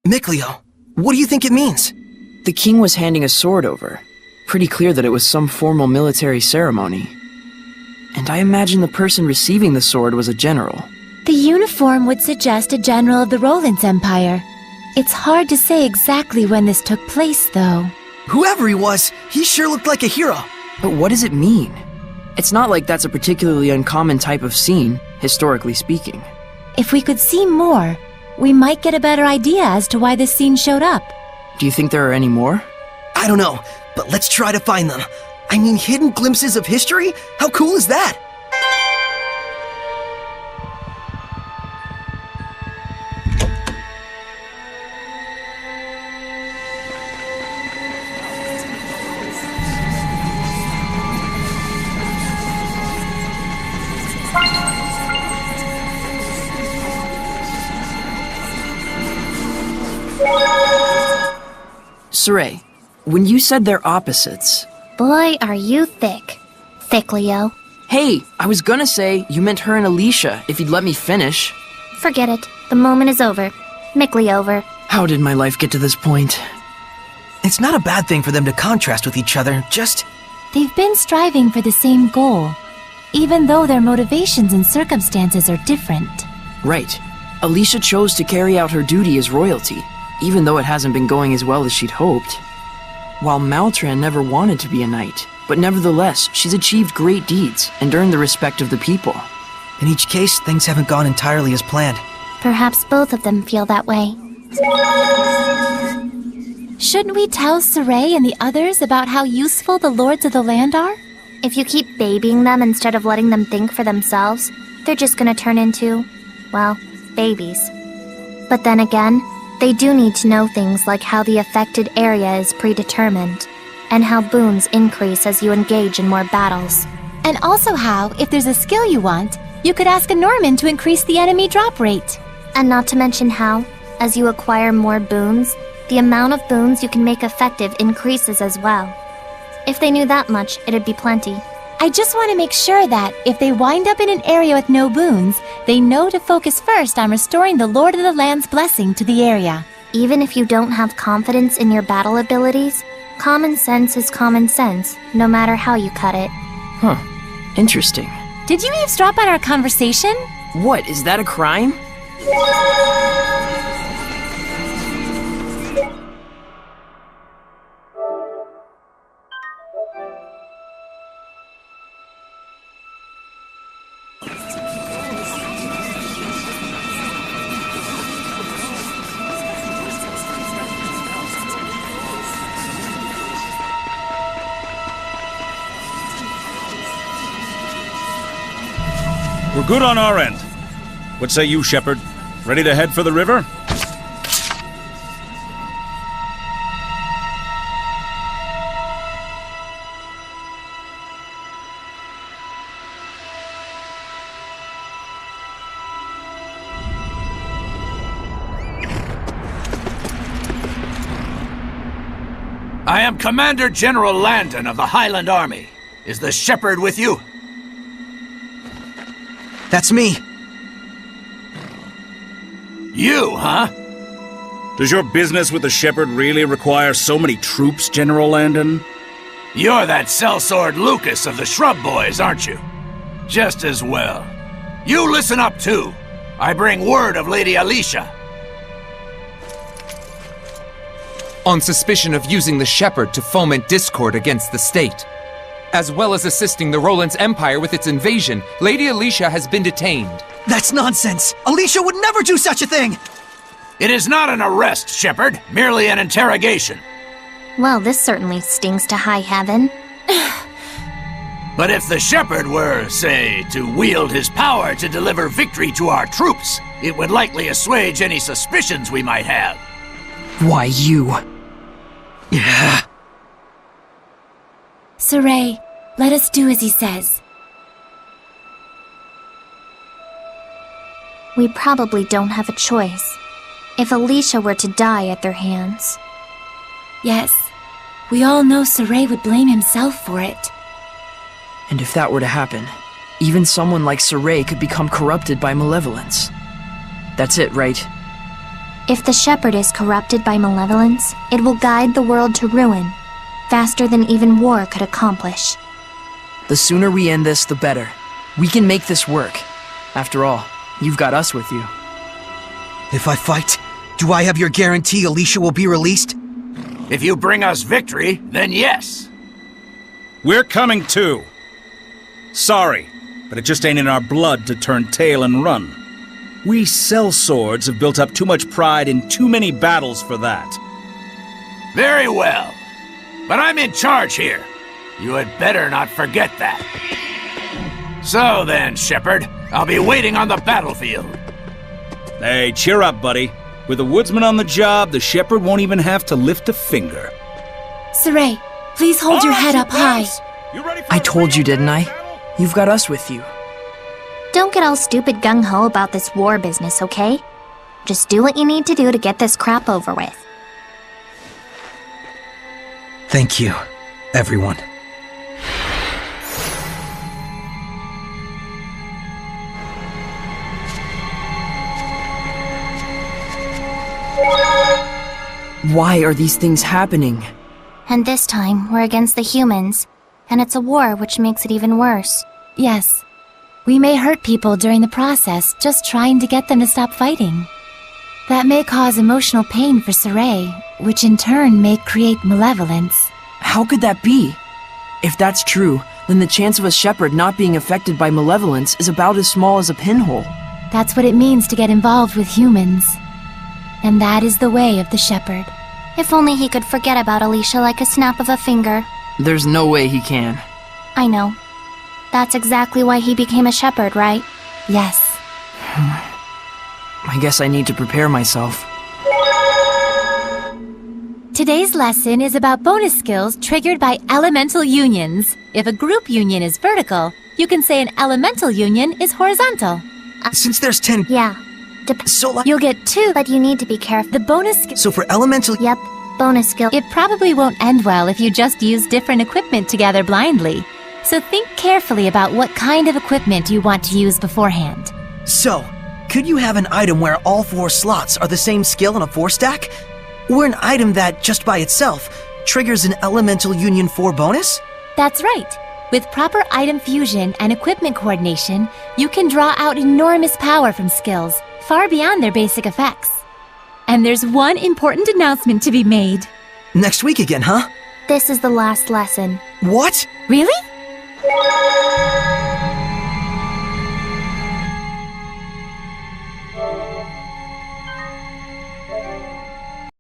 Mikleo, what do you think it means? The king was handing a sword over. Pretty clear that it was some formal military ceremony. And I imagine the person receiving the sword was a general. The uniform would suggest a general of the Roland's Empire. It's hard to say exactly when this took place, though. Whoever he was, he sure looked like a hero. But what does it mean? It's not like that's a particularly uncommon type of scene, historically speaking. If we could see more, we might get a better idea as to why this scene showed up. Do you think there are any more? I don't know, but let's try to find them. I mean, hidden glimpses of history? How cool is that? Saray, when you said they're opposites... Boy, are you thick. Thick, Leo. Hey, I was gonna say you meant her and Alicia, if you'd let me finish. Forget it. The moment is over. Mickley over. How did my life get to this point? It's not a bad thing for them to contrast with each other, just... They've been striving for the same goal, even though their motivations and circumstances are different. Right. Alicia chose to carry out her duty as royalty, even though it hasn't been going as well as she'd hoped. While Maltran never wanted to be a knight, but nevertheless, she's achieved great deeds and earned the respect of the people. In each case, things haven't gone entirely as planned. Perhaps both of them feel that way. Shouldn't we tell Saray and the others about how useful the Lords of the Land are? If you keep babying them instead of letting them think for themselves, they're just gonna turn into, well, babies. But then again, they do need to know things like how the affected area is predetermined, and how boons increase as you engage in more battles. And also how, if there's a skill you want, you could ask a Norman to increase the enemy drop rate. And not to mention how, as you acquire more boons, the amount of boons you can make effective increases as well. If they knew that much, it'd be plenty. I just want to make sure that, if they wind up in an area with no boons, they know to focus first on restoring the Lord of the Land's blessing to the area. Even if you don't have confidence in your battle abilities, common sense is common sense, no matter how you cut it. Huh. Interesting. Did you eavesdrop on our conversation? What, is that a crime? We're good on our end. What say you, Shepard? Ready to head for the river? I am Commander General Landon of the Highland Army. Is the Shepherd with you? That's me. You, huh? Does your business with the Shepherd really require so many troops, General Landon? You're that sellsword Lucas of the Shrub Boys, aren't you? Just as well. You listen up, too. I bring word of Lady Alicia. On suspicion of using the Shepherd to foment discord against the state. As well as assisting the Roland's Empire with its invasion, Lady Alicia has been detained. That's nonsense! Alicia would never do such a thing! It is not an arrest, Shepherd, merely an interrogation. Well, this certainly stings to high heaven. But if the Shepherd were, say, to wield his power to deliver victory to our troops, it would likely assuage any suspicions we might have. Why you? Yeah. Saray, let us do as he says. We probably don't have a choice. If Alicia were to die at their hands. Yes, we all know Saray would blame himself for it. And if that were to happen, even someone like Saray could become corrupted by malevolence. That's it, right? If the shepherd is corrupted by malevolence, it will guide the world to ruin, faster than even war could accomplish. The sooner we end this, the better. We can make this work. After all, you've got us with you. If I fight, do I have your guarantee Alicia will be released? If you bring us victory, then yes. We're coming too. Sorry, but it just ain't in our blood to turn tail and run. We sellswords have built up too much pride in too many battles for that. Very well. But I'm in charge here. You had better not forget that. So then, Shepherd, I'll be waiting on the battlefield. Hey, cheer up, buddy. With a woodsman on the job, the shepherd won't even have to lift a finger. Saray, please hold your head up high. I told you, didn't I? You've got us with you. Don't get all stupid gung-ho about this war business, okay? Just do what you need to do to get this crap over with. Thank you, everyone. Why are these things happening? And this time, we're against the humans. And it's a war, which makes it even worse. Yes. We may hurt people during the process, just trying to get them to stop fighting. That may cause emotional pain for Saray, which in turn may create malevolence. How could that be? If that's true, then the chance of a shepherd not being affected by malevolence is about as small as a pinhole. That's what it means to get involved with humans. And that is the way of the shepherd. If only he could forget about Alicia like a snap of a finger. There's no way he can. I know. That's exactly why he became a shepherd, right? Yes. I guess I need to prepare myself. Today's lesson is about bonus skills triggered by elemental unions. If a group union is vertical, you can say an elemental union is horizontal. Since there's 10... Yeah. So like... You'll get 2, But you need to be careful. the bonus skill... So for elemental... Yep, bonus skill. It probably won't end well if you just use different equipment together blindly. So think carefully about what kind of equipment you want to use beforehand. So, could you have an item where all 4 slots are the same skill in a 4-stack? Or an item that, just by itself, triggers an Elemental Union 4 bonus? That's right. With proper item fusion and equipment coordination, you can draw out enormous power from skills, far beyond their basic effects. And there's one important announcement to be made. Next week again, huh? This is the last lesson. What? Really?